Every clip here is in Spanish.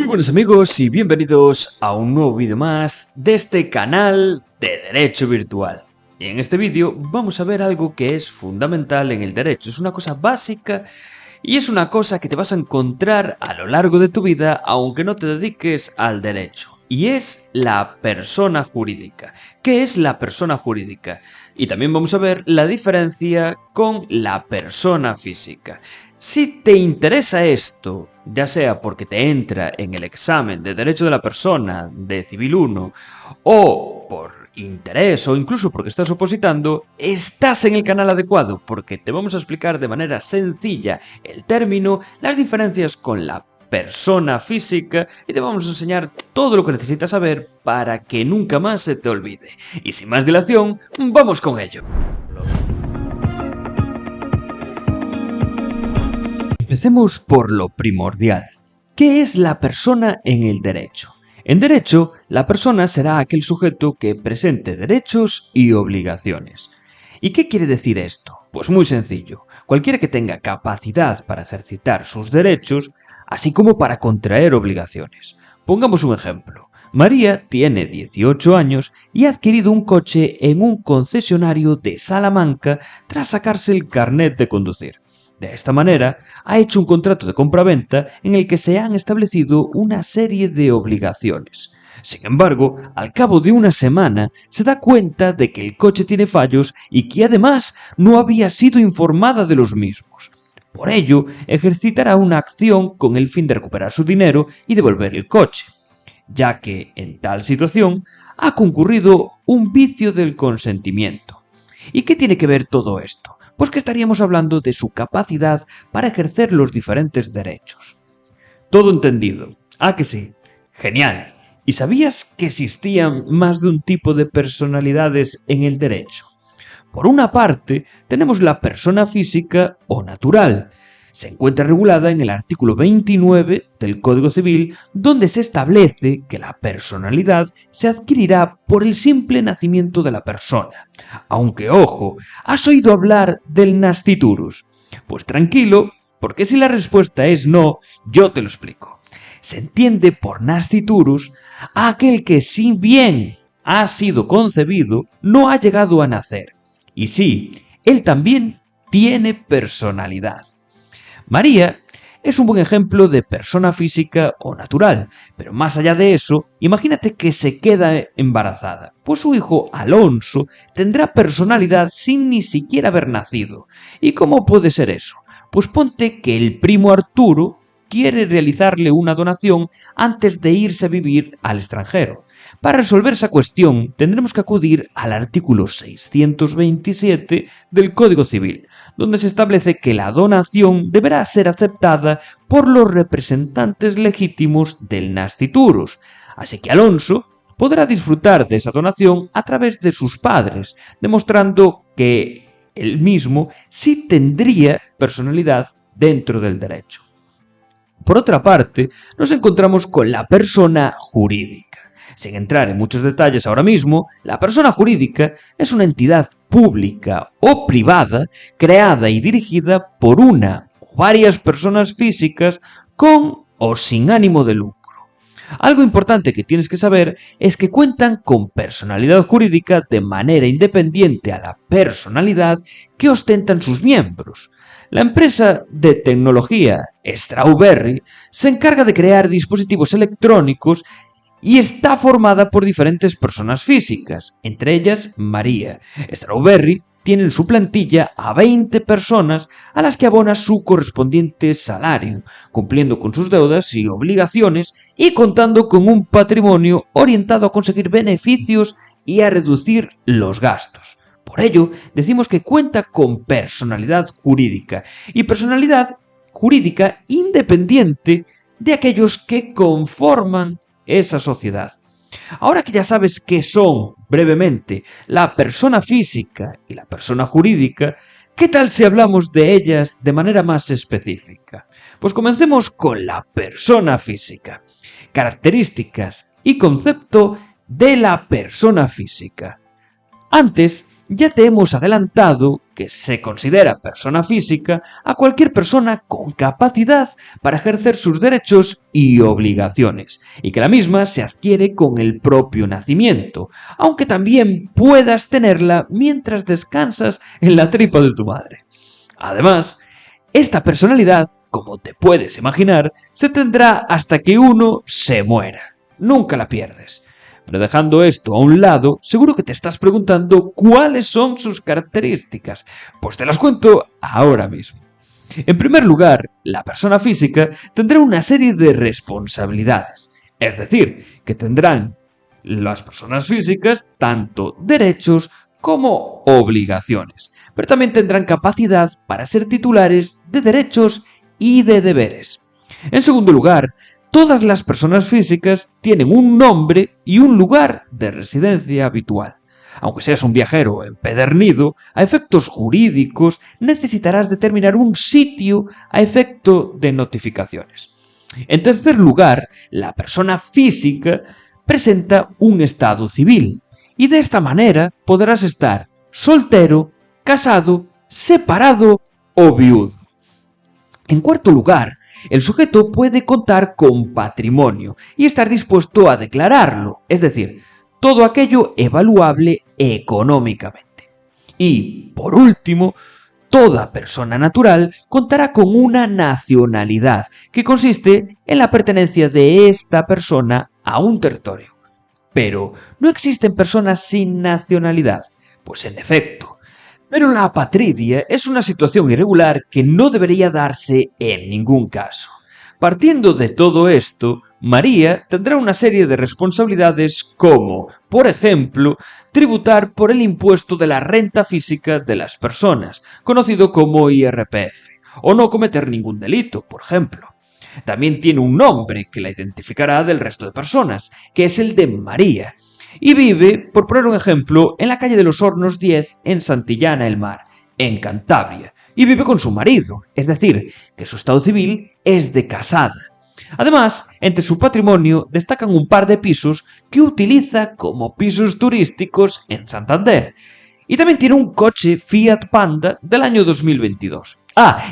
buenos amigos y bienvenidos a un nuevo vídeo más de este canal de Derecho Virtual. Y en este vídeo vamos a ver algo que es fundamental en el derecho, es una cosa básica y es una cosa que te vas a encontrar a lo largo de tu vida aunque no te dediques al derecho. Y es la persona jurídica. ¿Qué es la persona jurídica? Y también vamos a ver la diferencia con la persona física. Si te interesa esto, ya sea porque te entra en el examen de Derecho de la Persona de Civil 1 o por interés o incluso porque estás opositando, estás en el canal adecuado porque te vamos a explicar de manera sencilla el término, las diferencias con la persona física y te vamos a enseñar todo lo que necesitas saber para que nunca más se te olvide. Y sin más dilación, ¡vamos con ello! Empecemos por lo primordial. ¿Qué es la persona en el derecho? En derecho, la persona será aquel sujeto que presente derechos y obligaciones. ¿Y qué quiere decir esto? Pues muy sencillo. Cualquiera que tenga capacidad para ejercitar sus derechos, así como para contraer obligaciones. Pongamos un ejemplo. María tiene 18 años y ha adquirido un coche en un concesionario de Salamanca tras sacarse el carnet de conducir. De esta manera, ha hecho un contrato de compraventa en el que se han establecido una serie de obligaciones. Sin embargo, al cabo de una semana, se da cuenta de que el coche tiene fallos y que además no había sido informada de los mismos. Por ello, ejercitará una acción con el fin de recuperar su dinero y devolver el coche, ya que en tal situación ha concurrido un vicio del consentimiento. ¿Y qué tiene que ver todo esto? Pues que estaríamos hablando de su capacidad para ejercer los diferentes derechos. ¿Todo entendido? ¿Ah, que sí? ¡Genial! ¿Y sabías que existían más de un tipo de personalidades en el derecho? Por una parte, tenemos la persona física o natural. Se encuentra regulada en el artículo 29 del Código Civil, donde se establece que la personalidad se adquirirá por el simple nacimiento de la persona. Aunque, ojo, ¿has oído hablar del nasciturus? Pues tranquilo, porque si la respuesta es no, yo te lo explico. Se entiende por nasciturus a aquel que, si bien ha sido concebido, no ha llegado a nacer. Y sí, él también tiene personalidad. María es un buen ejemplo de persona física o natural, pero más allá de eso, imagínate que se queda embarazada, pues su hijo Alonso tendrá personalidad sin ni siquiera haber nacido. ¿Y cómo puede ser eso? Pues ponte que el primo Arturo quiere realizarle una donación antes de irse a vivir al extranjero. Para resolver esa cuestión tendremos que acudir al artículo 627 del Código Civil, donde se establece que la donación deberá ser aceptada por los representantes legítimos del nasciturus, así que Alonso podrá disfrutar de esa donación a través de sus padres, demostrando que él mismo sí tendría personalidad dentro del derecho. Por otra parte, nos encontramos con la persona jurídica. Sin entrar en muchos detalles ahora mismo, la persona jurídica es una entidad pública o privada creada y dirigida por una o varias personas físicas con o sin ánimo de lucro. Algo importante que tienes que saber es que cuentan con personalidad jurídica de manera independiente a la personalidad que ostentan sus miembros. La empresa de tecnología Strawberry se encarga de crear dispositivos electrónicos y está formada por diferentes personas físicas, entre ellas María. Strawberry tiene en su plantilla a 20 personas a las que abona su correspondiente salario, cumpliendo con sus deudas y obligaciones y contando con un patrimonio orientado a conseguir beneficios y a reducir los gastos. Por ello, decimos que cuenta con personalidad jurídica y personalidad jurídica independiente de aquellos que conforman esa sociedad. Ahora que ya sabes qué son, brevemente, la persona física y la persona jurídica, ¿qué tal si hablamos de ellas de manera más específica? Pues comencemos con la persona física. Características y concepto de la persona física. Antes Ya te hemos adelantado que se considera persona física a cualquier persona con capacidad para ejercer sus derechos y obligaciones, y que la misma se adquiere con el propio nacimiento, aunque también puedas tenerla mientras descansas en la tripa de tu madre. Además, esta personalidad, como te puedes imaginar, se tendrá hasta que uno se muera. Nunca la pierdes. Pero dejando esto a un lado, seguro que te estás preguntando cuáles son sus características. Pues te las cuento ahora mismo. En primer lugar, la persona física tendrá una serie de responsabilidades. Es decir, que tendrán las personas físicas tanto derechos como obligaciones. Pero también tendrán capacidad para ser titulares de derechos y de deberes. En segundo lugar, todas las personas físicas tienen un nombre y un lugar de residencia habitual. Aunque seas un viajero empedernido, a efectos jurídicos necesitarás determinar un sitio a efecto de notificaciones. En tercer lugar, la persona física presenta un estado civil y de esta manera podrás estar soltero, casado, separado o viudo. En cuarto lugar, el sujeto puede contar con patrimonio y estar dispuesto a declararlo, es decir, todo aquello evaluable económicamente. Y, por último, toda persona natural contará con una nacionalidad, que consiste en la pertenencia de esta persona a un territorio. Pero, ¿no existen personas sin nacionalidad? Pues en efecto. Pero la apatridia es una situación irregular que no debería darse en ningún caso. Partiendo de todo esto, María tendrá una serie de responsabilidades como, por ejemplo, tributar por el impuesto de la renta física de las personas, conocido como IRPF, o no cometer ningún delito, por ejemplo. También tiene un nombre que la identificará del resto de personas, que es el de María, y vive, por poner un ejemplo, en la calle de los Hornos 10 en Santillana el Mar, en Cantabria, y vive con su marido, es decir, que su estado civil es de casada. Además, entre su patrimonio destacan un par de pisos que utiliza como pisos turísticos en Santander. Y también tiene un coche Fiat Panda del año 2022.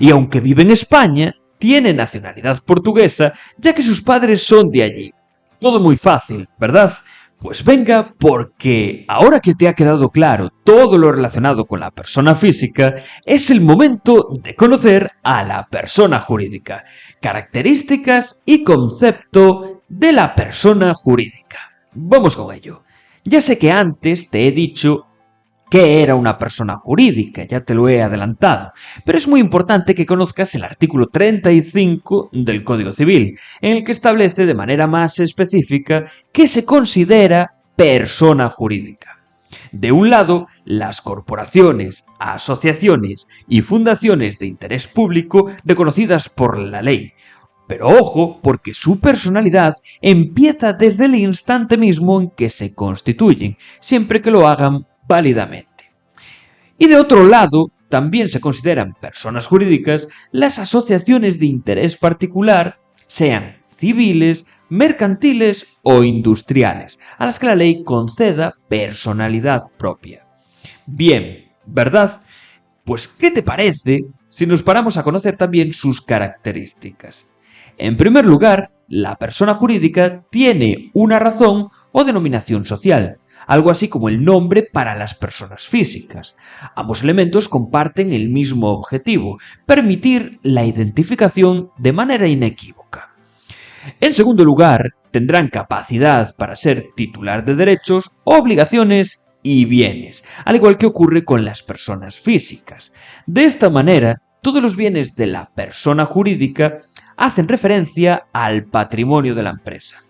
Y aunque vive en España, tiene nacionalidad portuguesa, ya que sus padres son de allí. Todo muy fácil, ¿verdad? Pues venga, porque ahora que te ha quedado claro todo lo relacionado con la persona física, es el momento de conocer a la persona jurídica, características y concepto de la persona jurídica. Vamos con ello. Ya sé que antes te he dicho qué era una persona jurídica, ya te lo he adelantado, pero es muy importante que conozcas el artículo 35 del Código Civil, en el que establece de manera más específica qué se considera persona jurídica. De un lado, las corporaciones, asociaciones y fundaciones de interés público reconocidas por la ley. Pero ojo, porque su personalidad empieza desde el instante mismo en que se constituyen, siempre que lo hagan válidamente. Y de otro lado, también se consideran personas jurídicas las asociaciones de interés particular, sean civiles, mercantiles o industriales, a las que la ley conceda personalidad propia. Bien, ¿verdad? Pues, ¿qué te parece si nos paramos a conocer también sus características? En primer lugar, la persona jurídica tiene una razón o denominación social, algo así como el nombre para las personas físicas. Ambos elementos comparten el mismo objetivo, permitir la identificación de manera inequívoca. En segundo lugar, tendrán capacidad para ser titular de derechos, obligaciones y bienes, al igual que ocurre con las personas físicas. De esta manera, todos los bienes de la persona jurídica hacen referencia al patrimonio de la empresa.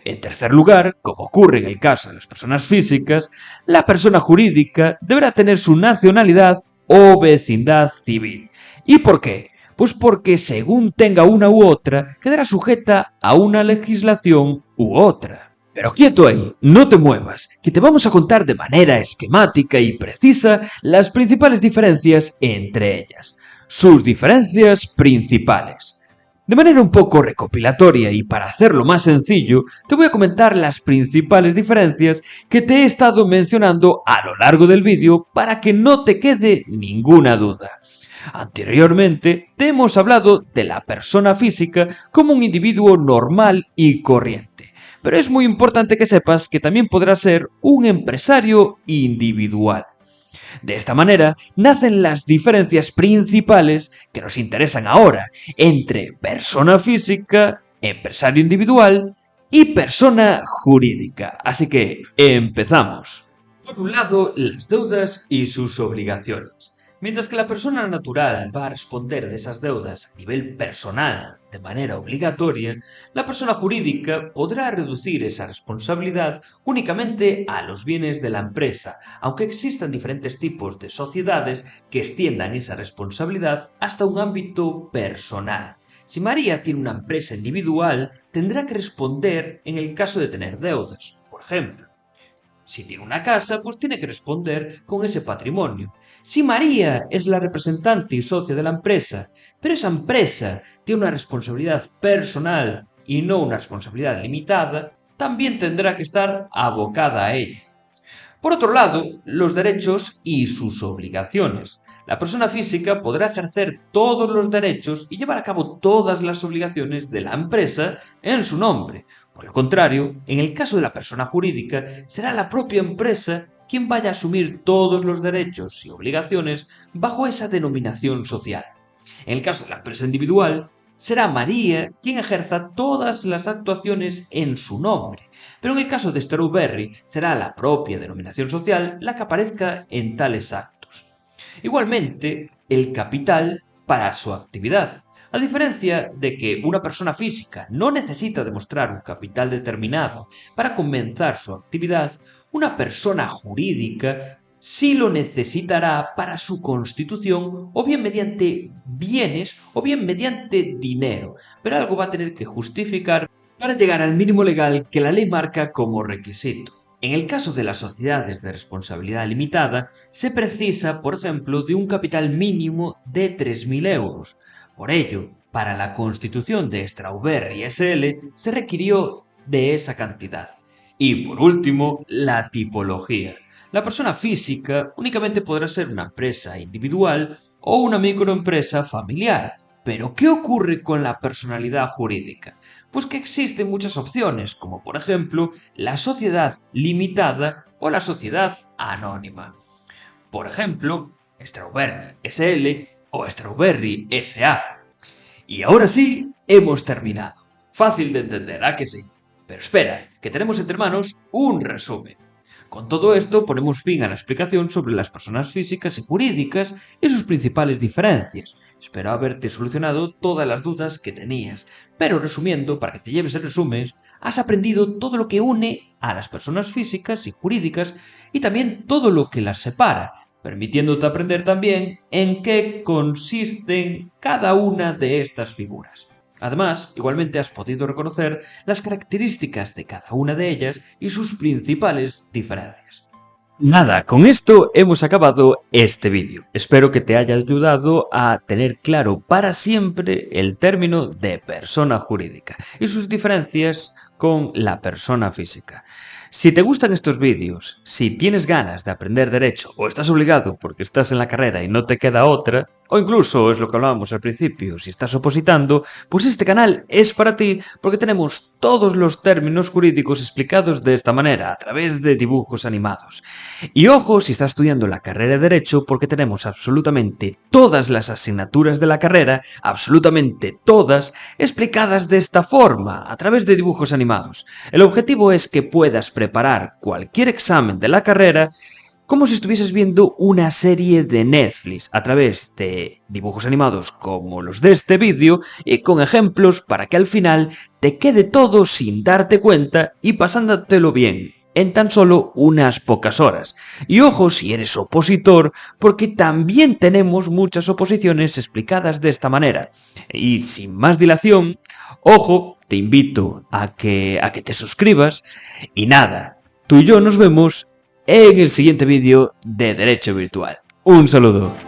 En tercer lugar, como ocurre en el caso de las personas físicas, la persona jurídica deberá tener su nacionalidad o vecindad civil. ¿Y por qué? Pues porque según tenga una u otra, quedará sujeta a una legislación u otra. Pero quieto ahí, no te muevas, que te vamos a contar de manera esquemática y precisa las principales diferencias entre ellas. Sus diferencias principales. De manera un poco recopilatoria y para hacerlo más sencillo, te voy a comentar las principales diferencias que te he estado mencionando a lo largo del vídeo para que no te quede ninguna duda. Anteriormente te hemos hablado de la persona física como un individuo normal y corriente, pero es muy importante que sepas que también podrá ser un empresario individual. De esta manera nacen las diferencias principales que nos interesan ahora entre persona física, empresario individual y persona jurídica. Así que empezamos. Por un lado, las deudas y sus obligaciones. Mientras que la persona natural va a responder de esas deudas a nivel personal de manera obligatoria, la persona jurídica podrá reducir esa responsabilidad únicamente a los bienes de la empresa, aunque existan diferentes tipos de sociedades que extiendan esa responsabilidad hasta un ámbito personal. Si María tiene una empresa individual, tendrá que responder en el caso de tener deudas, por ejemplo. Si tiene una casa, pues tiene que responder con ese patrimonio. Si María es la representante y socia de la empresa, pero esa empresa tiene una responsabilidad personal y no una responsabilidad limitada, también tendrá que estar abocada a ella. Por otro lado, los derechos y sus obligaciones. La persona física podrá ejercer todos los derechos y llevar a cabo todas las obligaciones de la empresa en su nombre. Por el contrario, en el caso de la persona jurídica, será la propia empresa quien vaya a asumir todos los derechos y obligaciones bajo esa denominación social. En el caso de la empresa individual, será María quien ejerza todas las actuaciones en su nombre, pero en el caso de Strawberry será la propia denominación social la que aparezca en tales actos. Igualmente, el capital para su actividad. A diferencia de que una persona física no necesita demostrar un capital determinado para comenzar su actividad, una persona jurídica sí lo necesitará para su constitución, o bien mediante bienes o bien mediante dinero, pero algo va a tener que justificar para llegar al mínimo legal que la ley marca como requisito. En el caso de las sociedades de responsabilidad limitada, se precisa, por ejemplo, de un capital mínimo de 3.000 euros. Por ello, para la constitución de Strawberry SL se requirió de esa cantidad. Y por último, la tipología. La persona física únicamente podrá ser una empresa individual o una microempresa familiar. Pero, ¿qué ocurre con la personalidad jurídica? Pues que existen muchas opciones, como por ejemplo la sociedad limitada o la sociedad anónima. Por ejemplo, Strawberry SL o Strawberry SA. Y ahora sí, hemos terminado. Fácil de entender, ¿a que sí? Pero espera, que tenemos entre manos un resumen. Con todo esto ponemos fin a la explicación sobre las personas físicas y jurídicas y sus principales diferencias. Espero haberte solucionado todas las dudas que tenías, pero resumiendo, para que te lleves el resumen, has aprendido todo lo que une a las personas físicas y jurídicas y también todo lo que las separa, permitiéndote aprender también en qué consisten cada una de estas figuras. Además, igualmente has podido reconocer las características de cada una de ellas y sus principales diferencias. Nada, con esto hemos acabado este vídeo. Espero que te haya ayudado a tener claro para siempre el término de persona jurídica y sus diferencias con la persona física. Si te gustan estos vídeos, si tienes ganas de aprender derecho o estás obligado porque estás en la carrera y no te queda otra, o incluso es lo que hablábamos al principio, si estás opositando, pues este canal es para ti porque tenemos todos los términos jurídicos explicados de esta manera, a través de dibujos animados. Y ojo si estás estudiando la carrera de Derecho porque tenemos absolutamente todas las asignaturas de la carrera, absolutamente todas, explicadas de esta forma, a través de dibujos animados. El objetivo es que puedas preparar cualquier examen de la carrera como si estuvieses viendo una serie de Netflix a través de dibujos animados como los de este vídeo y con ejemplos para que al final te quede todo sin darte cuenta y pasándotelo bien en tan solo unas pocas horas. Y ojo si eres opositor, porque también tenemos muchas oposiciones explicadas de esta manera. Y sin más dilación, ojo, te invito a que te suscribas y nada, tú y yo nos vemos en el siguiente vídeo de Derecho Virtual. Un saludo.